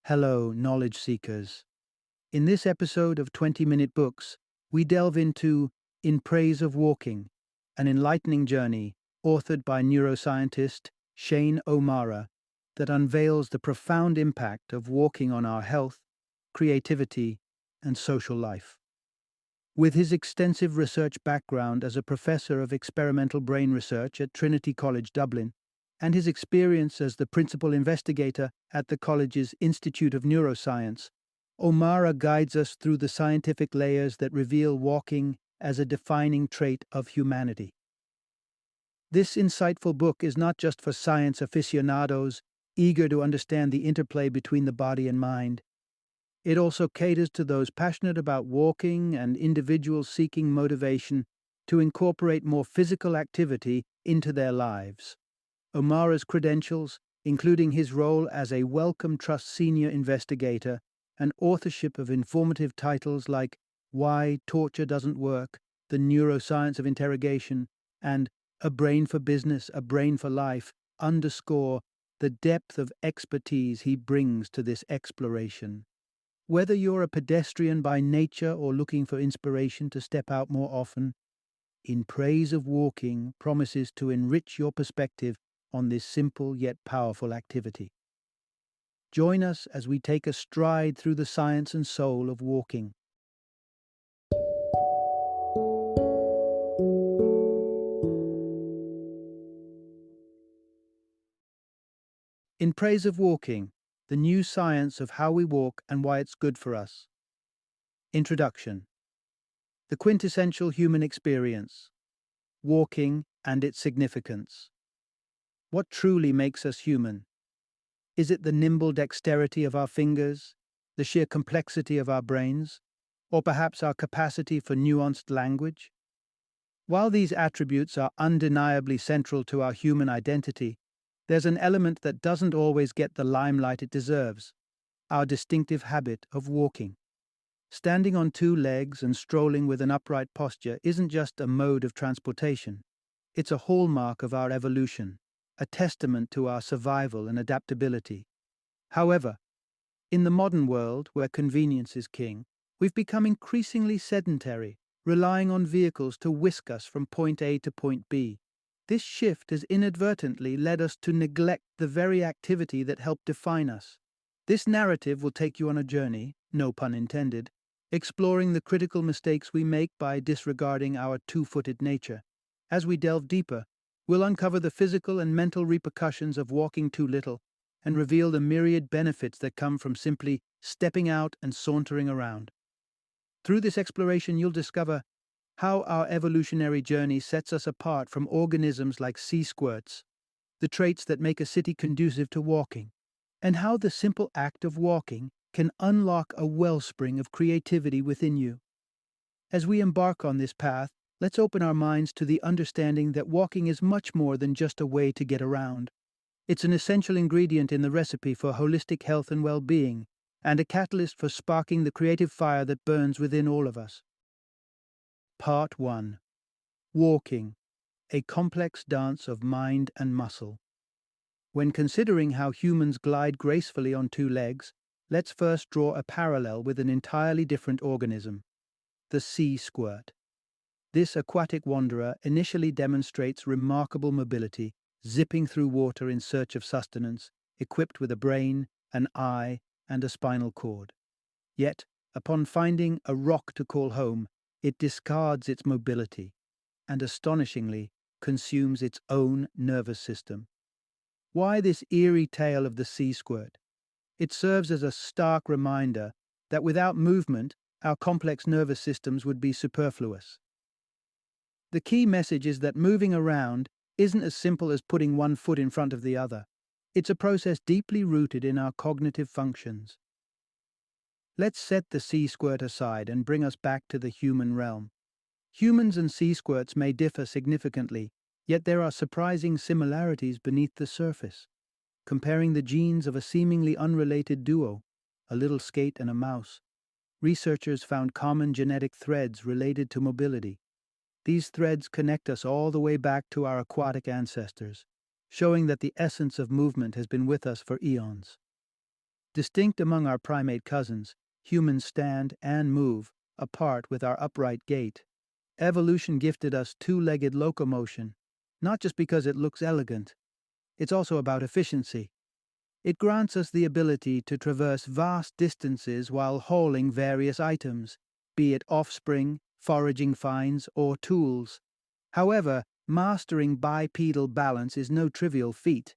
Hello, knowledge seekers. In this episode of 20-Minute Books, we delve into In Praise of Walking, an enlightening journey authored by neuroscientist Shane O'Mara that unveils the profound impact of walking on our health, creativity, and social life. With his extensive research background as a professor of experimental brain research at Trinity College Dublin, and his experience as the principal investigator at the college's Institute of Neuroscience, O'Mara guides us through the scientific layers that reveal walking as a defining trait of humanity. This insightful book is not just for science aficionados eager to understand the interplay between the body and mind. It also caters to those passionate about walking and individuals seeking motivation to incorporate more physical activity into their lives. O'Mara's credentials, including his role as a Wellcome Trust senior investigator and authorship of informative titles like Why Torture Doesn't Work, The Neuroscience of Interrogation, and A Brain for Business, A Brain for Life, underscore the depth of expertise he brings to this exploration. Whether you're a pedestrian by nature or looking for inspiration to step out more often, In Praise of Walking promises to enrich your perspective on this simple yet powerful activity. Join us as we take a stride through the science and soul of walking. In Praise of Walking, the new science of how we walk and why it's good for us. Introduction. The quintessential human experience. Walking and its significance. What truly makes us human? Is it the nimble dexterity of our fingers, the sheer complexity of our brains, or perhaps our capacity for nuanced language? While these attributes are undeniably central to our human identity, there's an element that doesn't always get the limelight it deserves: our distinctive habit of walking. Standing on two legs and strolling with an upright posture isn't just a mode of transportation. It's a hallmark of our evolution, a testament to our survival and adaptability. However, in the modern world, where convenience is king, we've become increasingly sedentary, relying on vehicles to whisk us from point A to point B. This shift has inadvertently led us to neglect the very activity that helped define us. This narrative will take you on a journey, no pun intended, exploring the critical mistakes we make by disregarding our two-footed nature. As we delve deeper, we'll uncover the physical and mental repercussions of walking too little and reveal the myriad benefits that come from simply stepping out and sauntering around. Through this exploration, you'll discover how our evolutionary journey sets us apart from organisms like sea squirts, the traits that make a city conducive to walking, and how the simple act of walking can unlock a wellspring of creativity within you. As we embark on this path, let's open our minds to the understanding that walking is much more than just a way to get around. It's an essential ingredient in the recipe for holistic health and well-being, and a catalyst for sparking the creative fire that burns within all of us. Part 1. Walking, a complex dance of mind and muscle. When considering how humans glide gracefully on two legs, let's first draw a parallel with an entirely different organism: the sea squirt. This aquatic wanderer initially demonstrates remarkable mobility, zipping through water in search of sustenance, equipped with a brain, an eye, and a spinal cord. Yet, upon finding a rock to call home, it discards its mobility and, astonishingly, consumes its own nervous system. Why this eerie tale of the sea squirt? It serves as a stark reminder that without movement, our complex nervous systems would be superfluous. The key message is that moving around isn't as simple as putting one foot in front of the other. It's a process deeply rooted in our cognitive functions. Let's set the sea squirt aside and bring us back to the human realm. Humans and sea squirts may differ significantly, yet there are surprising similarities beneath the surface. Comparing the genes of a seemingly unrelated duo, a little skate and a mouse, researchers found common genetic threads related to mobility. These threads connect us all the way back to our aquatic ancestors, showing that the essence of movement has been with us for eons. Distinct among our primate cousins, humans stand and move apart with our upright gait. Evolution gifted us two-legged locomotion, not just because it looks elegant. It's also about efficiency. It grants us the ability to traverse vast distances while hauling various items, be it offspring, foraging finds, or tools. However, mastering bipedal balance is no trivial feat.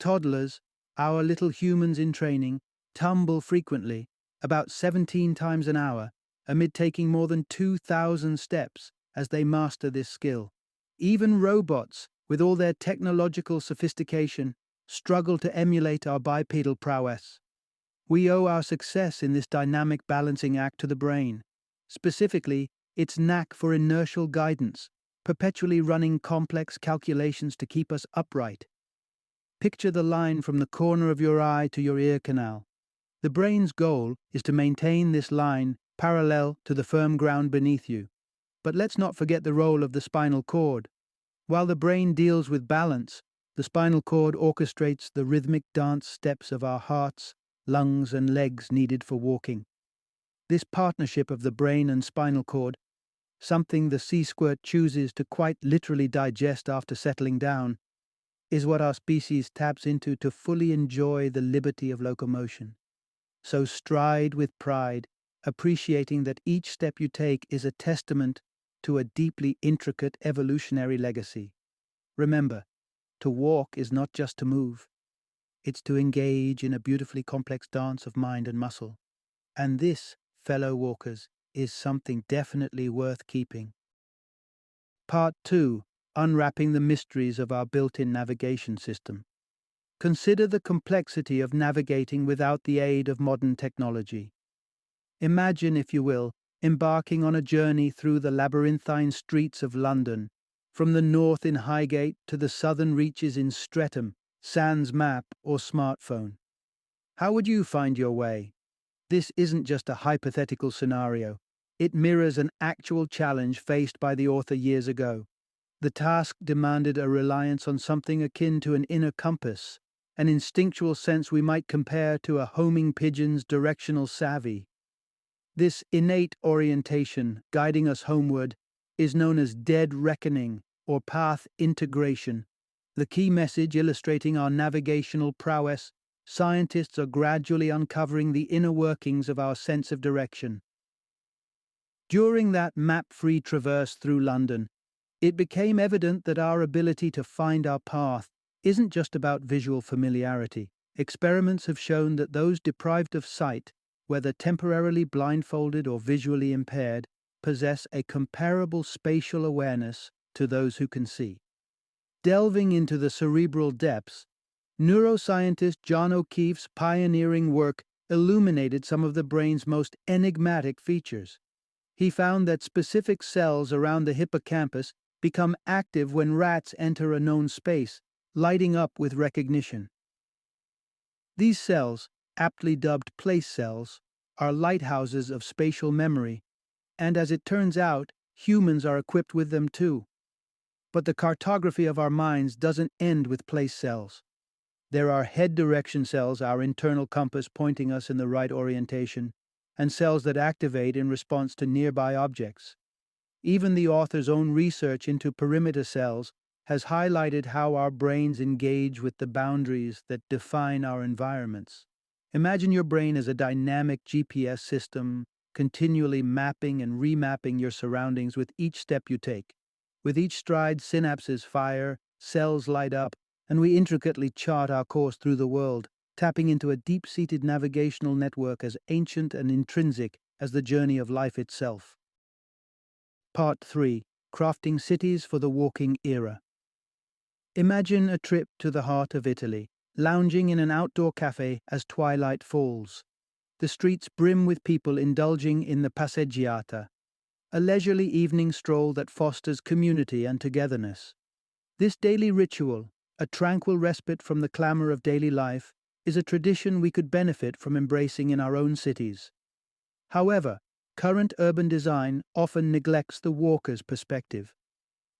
Toddlers, our little humans in training, tumble frequently, about 17 times an hour, amid taking more than 2,000 steps as they master this skill. Even robots, with all their technological sophistication, struggle to emulate our bipedal prowess. We owe our success in this dynamic balancing act to the brain, specifically its knack for inertial guidance, perpetually running complex calculations to keep us upright. Picture the line from the corner of your eye to your ear canal. The brain's goal is to maintain this line parallel to the firm ground beneath you. But let's not forget the role of the spinal cord. While the brain deals with balance, the spinal cord orchestrates the rhythmic dance steps of our hearts, lungs, and legs needed for walking. This partnership of the brain and spinal cord, something the sea squirt chooses to quite literally digest after settling down, is what our species taps into to fully enjoy the liberty of locomotion. So stride with pride, appreciating that each step you take is a testament to a deeply intricate evolutionary legacy. Remember, to walk is not just to move. It's to engage in a beautifully complex dance of mind and muscle. And this, fellow walkers, is something definitely worth keeping. Part 2. Unwrapping the mysteries of our built-in navigation system. Consider the complexity of navigating without the aid of modern technology. Imagine, if you will, embarking on a journey through the labyrinthine streets of London, from the north in Highgate to the southern reaches in Streatham, sans map or smartphone. How would you find your way? This isn't just a hypothetical scenario. It mirrors an actual challenge faced by the author years ago. The task demanded a reliance on something akin to an inner compass, an instinctual sense we might compare to a homing pigeon's directional savvy. This innate orientation, guiding us homeward, is known as dead reckoning or path integration. The key message illustrating our navigational prowess: scientists are gradually uncovering the inner workings of our sense of direction. During that map-free traverse through London, it became evident that our ability to find our path isn't just about visual familiarity. Experiments have shown that those deprived of sight, whether temporarily blindfolded or visually impaired, possess a comparable spatial awareness to those who can see. Delving into the cerebral depths, neuroscientist John O'Keefe's pioneering work illuminated some of the brain's most enigmatic features. He found that specific cells around the hippocampus become active when rats enter a known space, lighting up with recognition. These cells, aptly dubbed place cells, are lighthouses of spatial memory, and as it turns out, humans are equipped with them too. But the cartography of our minds doesn't end with place cells. There are head direction cells, our internal compass pointing us in the right orientation, and cells that activate in response to nearby objects. Even the author's own research into perimeter cells has highlighted how our brains engage with the boundaries that define our environments. Imagine your brain as a dynamic GPS system, continually mapping and remapping your surroundings with each step you take. With each stride, synapses fire, cells light up, and we intricately chart our course through the world, tapping into a deep-seated navigational network as ancient and intrinsic as the journey of life itself. Part 3. Crafting Cities for the Walking Era. Imagine a trip to the heart of Italy, lounging in an outdoor cafe as twilight falls. The streets brim with people indulging in the passeggiata, a leisurely evening stroll that fosters community and togetherness. This daily ritual, a tranquil respite from the clamor of daily life, is a tradition we could benefit from embracing in our own cities. However, current urban design often neglects the walker's perspective.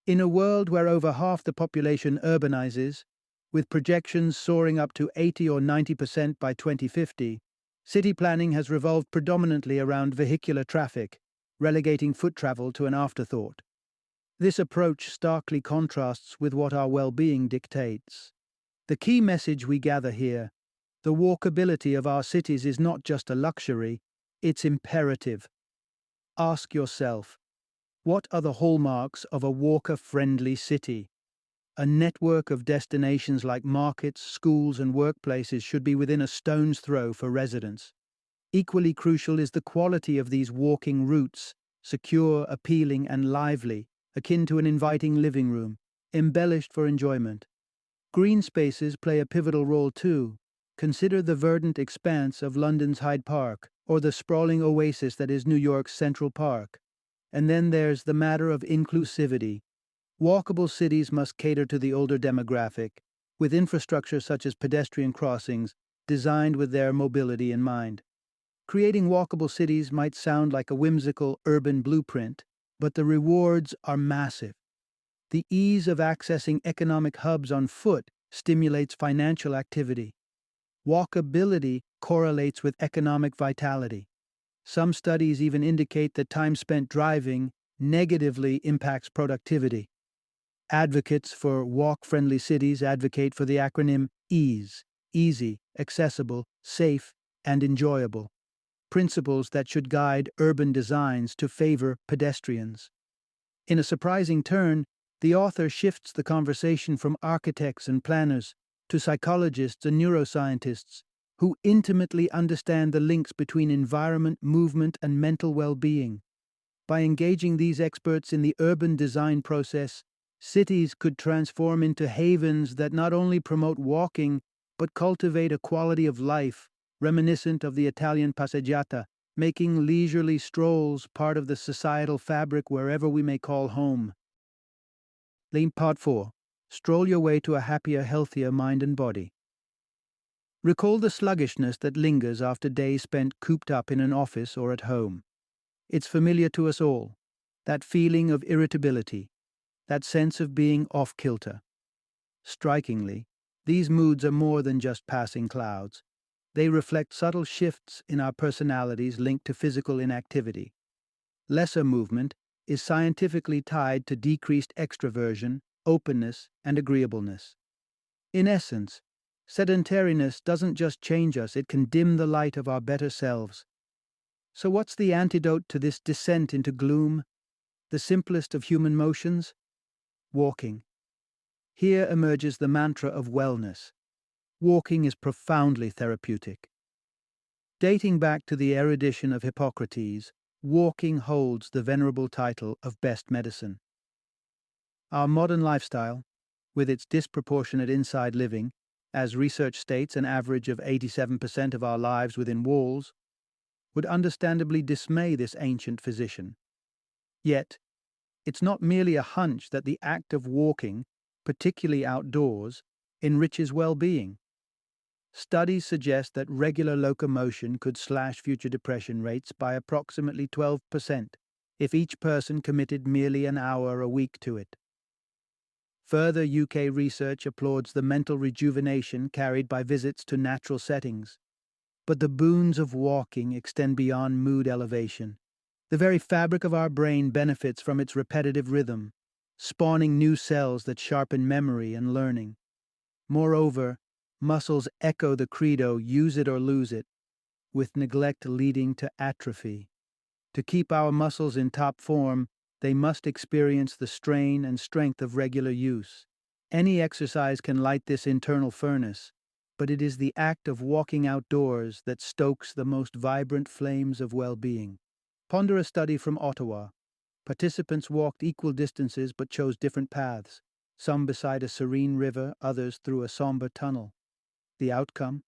In a world where over half the population urbanizes, with projections soaring up to 80 or 90% by 2050, City planning has revolved predominantly around vehicular traffic, relegating foot travel to an afterthought. This approach starkly contrasts with what our well-being dictates. The key message we gather here: the walkability of our cities is not just a luxury, it's imperative. Ask yourself, what are the hallmarks of a walker-friendly city? A network of destinations like markets, schools, and workplaces should be within a stone's throw for residents. Equally crucial is the quality of these walking routes: secure, appealing, and lively, akin to an inviting living room, embellished for enjoyment. Green spaces play a pivotal role too. Consider the verdant expanse of London's Hyde Park, or the sprawling oasis that is New York's Central Park. And then there's the matter of inclusivity. Walkable cities must cater to the older demographic, with infrastructure such as pedestrian crossings designed with their mobility in mind. Creating walkable cities might sound like a whimsical urban blueprint, but the rewards are massive. The ease of accessing economic hubs on foot stimulates financial activity. Walkability correlates with economic vitality. Some studies even indicate that time spent driving negatively impacts productivity. Advocates for walk-friendly cities advocate for the acronym EASE: easy, accessible, safe, and enjoyable. Principles that should guide urban designs to favor pedestrians. In a surprising turn, the author shifts the conversation from architects and planners to psychologists and neuroscientists who intimately understand the links between environment, movement, and mental well-being. By engaging these experts in the urban design process, cities could transform into havens that not only promote walking, but cultivate a quality of life reminiscent of the Italian passeggiata, making leisurely strolls part of the societal fabric wherever we may call home. Part 4. Stroll your way to a happier, healthier mind and body. Recall the sluggishness that lingers after days spent cooped up in an office or at home. It's familiar to us all, that feeling of irritability, that sense of being off-kilter. Strikingly, these moods are more than just passing clouds. They reflect subtle shifts in our personalities linked to physical inactivity. Lesser movement is scientifically tied to decreased extroversion, openness, and agreeableness. In essence, sedentariness doesn't just change us, it can dim the light of our better selves. So what's the antidote to this descent into gloom? The simplest of human motions? Walking. Here emerges the mantra of wellness. Walking is profoundly therapeutic. Dating back to the erudition of Hippocrates, walking holds the venerable title of best medicine. Our modern lifestyle, with its disproportionate inside living, as research states an average of 87% of our lives within walls, would understandably dismay this ancient physician. Yet, it's not merely a hunch that the act of walking, particularly outdoors, enriches well-being. Studies suggest that regular locomotion could slash future depression rates by approximately 12% if each person committed merely an hour a week to it. Further UK research applauds the mental rejuvenation carried by visits to natural settings. But the boons of walking extend beyond mood elevation. The very fabric of our brain benefits from its repetitive rhythm, spawning new cells that sharpen memory and learning. Moreover, muscles echo the credo, use it or lose it, with neglect leading to atrophy. To keep our muscles in top form, they must experience the strain and strength of regular use. Any exercise can light this internal furnace, but it is the act of walking outdoors that stokes the most vibrant flames of well-being. Ponder a study from Ottawa. Participants walked equal distances but chose different paths, some beside a serene river, others through a somber tunnel. The outcome?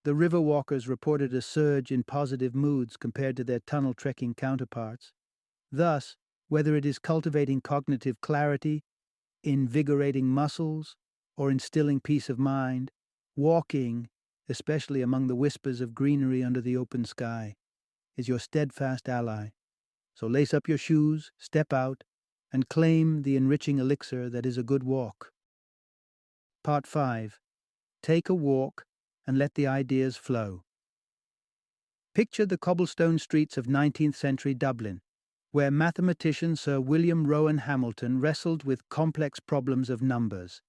The river walkers reported a surge in positive moods compared to their tunnel trekking counterparts. Thus, whether it is cultivating cognitive clarity, invigorating muscles, or instilling peace of mind, walking, especially among the whispers of greenery under the open sky, is your steadfast ally. So lace up your shoes, step out, and claim the enriching elixir that is a good walk. Part 5. Take a walk and let the ideas flow. Picture the cobblestone streets of 19th century Dublin, where mathematician Sir William Rowan Hamilton wrestled with complex problems of numbers.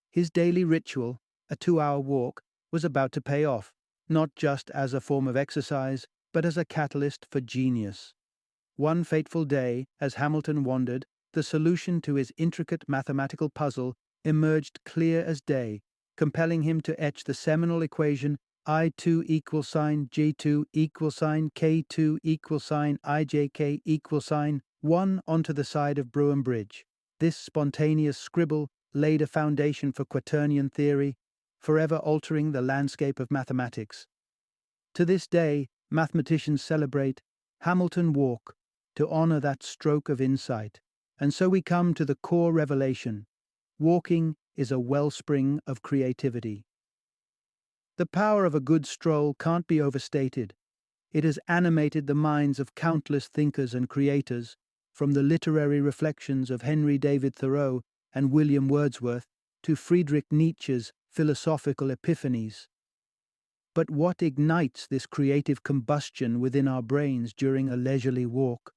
His daily ritual, a 2-hour walk, was about to pay off, not just as a form of exercise, but as a catalyst for genius. One fateful day, as Hamilton wandered, the solution to his intricate mathematical puzzle emerged clear as day, compelling him to etch the seminal equation I2 equals sign J2 equals sign K2 equals sign IJK equals sign 1 onto the side of Brougham Bridge. This spontaneous scribble laid a foundation for quaternion theory, forever altering the landscape of mathematics. To this day, mathematicians celebrate Hamilton Walk to honor that stroke of insight. And so we come to the core revelation. Walking is a wellspring of creativity. The power of a good stroll can't be overstated. It has animated the minds of countless thinkers and creators, from the literary reflections of Henry David Thoreau and William Wordsworth to Friedrich Nietzsche's philosophical epiphanies. But what ignites this creative combustion within our brains during a leisurely walk?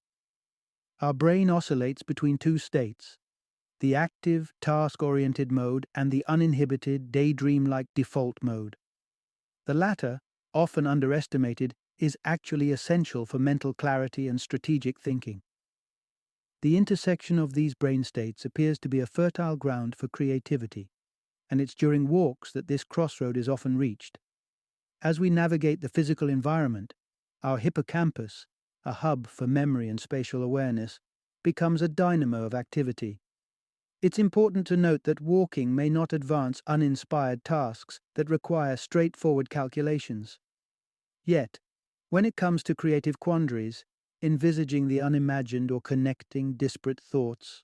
Our brain oscillates between two states, the active, task-oriented mode and the uninhibited, daydream-like default mode. The latter, often underestimated, is actually essential for mental clarity and strategic thinking. The intersection of these brain states appears to be a fertile ground for creativity, and it's during walks that this crossroad is often reached. As we navigate the physical environment, our hippocampus, a hub for memory and spatial awareness, becomes a dynamo of activity. It's important to note that walking may not advance uninspired tasks that require straightforward calculations. Yet, when it comes to creative quandaries, envisaging the unimagined or connecting disparate thoughts,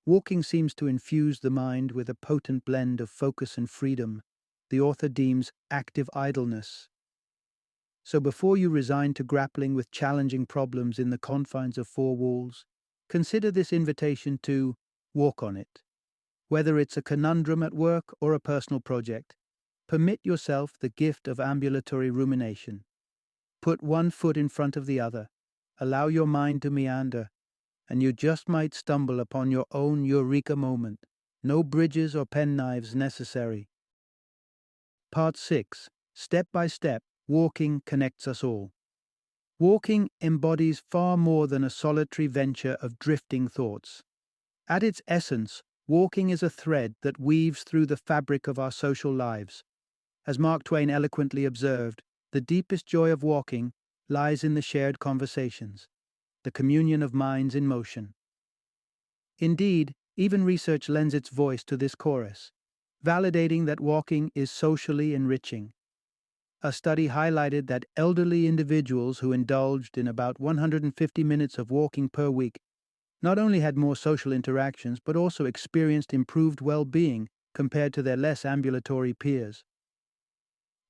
walking seems to infuse the mind with a potent blend of focus and freedom the author deems active idleness. So before you resign to grappling with challenging problems in the confines of four walls, consider this invitation to walk on it. Whether it's a conundrum at work or a personal project, permit yourself the gift of ambulatory rumination. Put one foot in front of the other, allow your mind to meander, and you just might stumble upon your own eureka moment. No bridges or penknives necessary. Part 6. Step by step, walking connects us all. Walking embodies far more than a solitary venture of drifting thoughts. At its essence, walking is a thread that weaves through the fabric of our social lives. As Mark Twain eloquently observed, the deepest joy of walking lies in the shared conversations, the communion of minds in motion. Indeed, even research lends its voice to this chorus, validating that walking is socially enriching. A study highlighted that elderly individuals who indulged in about 150 minutes of walking per week not only had more social interactions but also experienced improved well-being compared to their less ambulatory peers.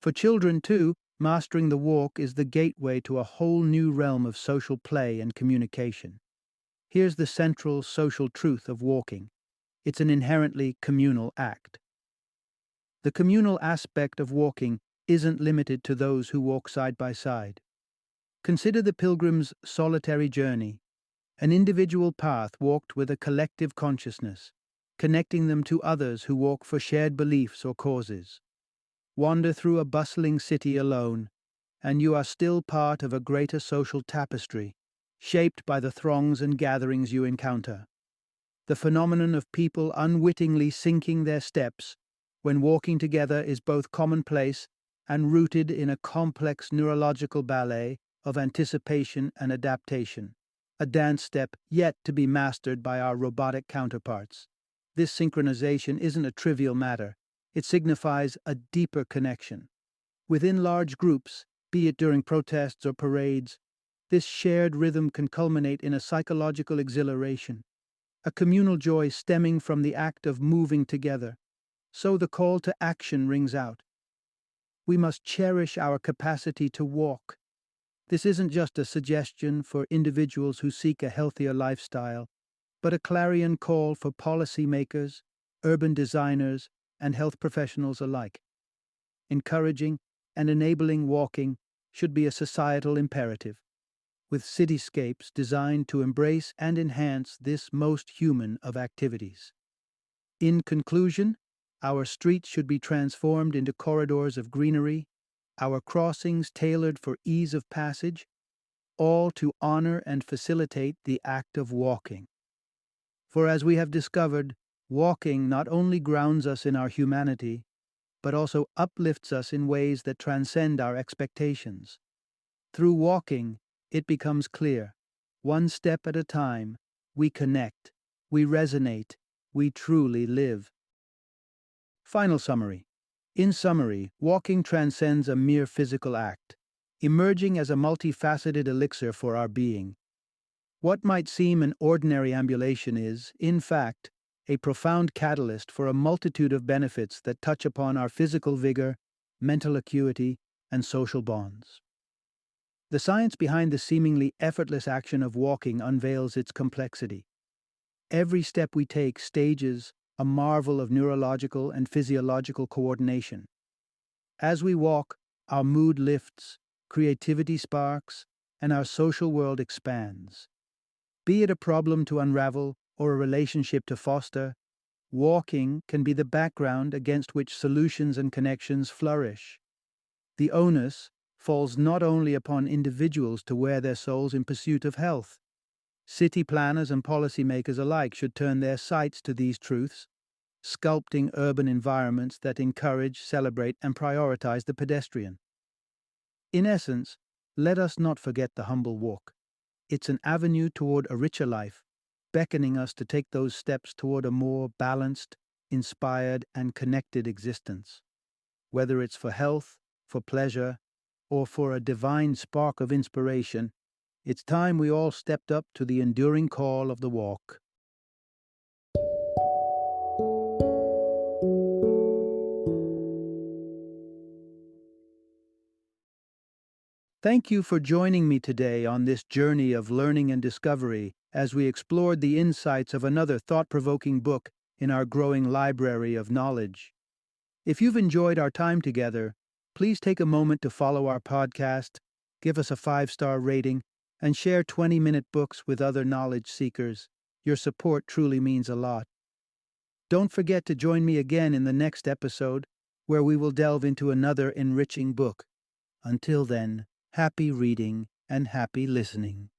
For children, too, mastering the walk is the gateway to a whole new realm of social play and communication. Here's the central social truth of walking. It's an inherently communal act. The communal aspect of walking isn't limited to those who walk side by side. Consider the pilgrim's solitary journey, an individual path walked with a collective consciousness, connecting them to others who walk for shared beliefs or causes. Wander through a bustling city alone, and you are still part of a greater social tapestry, shaped by the throngs and gatherings you encounter. The phenomenon of people unwittingly syncing their steps when walking together is both commonplace and rooted in a complex neurological ballet of anticipation and adaptation, a dance step yet to be mastered by our robotic counterparts. This synchronization isn't a trivial matter. It signifies a deeper connection. Within large groups, be it during protests or parades, this shared rhythm can culminate in a psychological exhilaration, a communal joy stemming from the act of moving together. So the call to action rings out. We must cherish our capacity to walk. This isn't just a suggestion for individuals who seek a healthier lifestyle, but a clarion call for policymakers, urban designers, and health professionals alike, encouraging and enabling walking should be a societal imperative, with cityscapes designed to embrace and enhance this most human of activities. In conclusion, our streets should be transformed into corridors of greenery, our crossings tailored for ease of passage, all to honor and facilitate the act of walking. For as we have discovered, walking not only grounds us in our humanity, but also uplifts us in ways that transcend our expectations. Through walking, it becomes clear, one step at a time, we connect, we resonate, we truly live. Final summary. In summary, walking transcends a mere physical act, emerging as a multifaceted elixir for our being. What might seem an ordinary ambulation is, in fact, a profound catalyst for a multitude of benefits that touch upon our physical vigor, mental acuity, and social bonds. The science behind the seemingly effortless action of walking unveils its complexity. Every step we take stages a marvel of neurological and physiological coordination. As we walk, our mood lifts, creativity sparks, and our social world expands. Be it a problem to unravel or a relationship to foster, walking can be the background against which solutions and connections flourish. The onus falls not only upon individuals to wear their souls in pursuit of health. City planners and policymakers alike should turn their sights to these truths, sculpting urban environments that encourage, celebrate, and prioritize the pedestrian. In essence, let us not forget the humble walk. It's an avenue toward a richer life, beckoning us to take those steps toward a more balanced, inspired, and connected existence. Whether it's for health, for pleasure, or for a divine spark of inspiration, it's time we all stepped up to the enduring call of the walk. Thank you for joining me today on this journey of learning and discovery as we explored the insights of another thought-provoking book in our growing library of knowledge. If you've enjoyed our time together, please take a moment to follow our podcast, give us a 5-star rating, and share 20-minute books with other knowledge seekers. Your support truly means a lot. Don't forget to join me again in the next episode, where we will delve into another enriching book. Until then, happy reading and happy listening.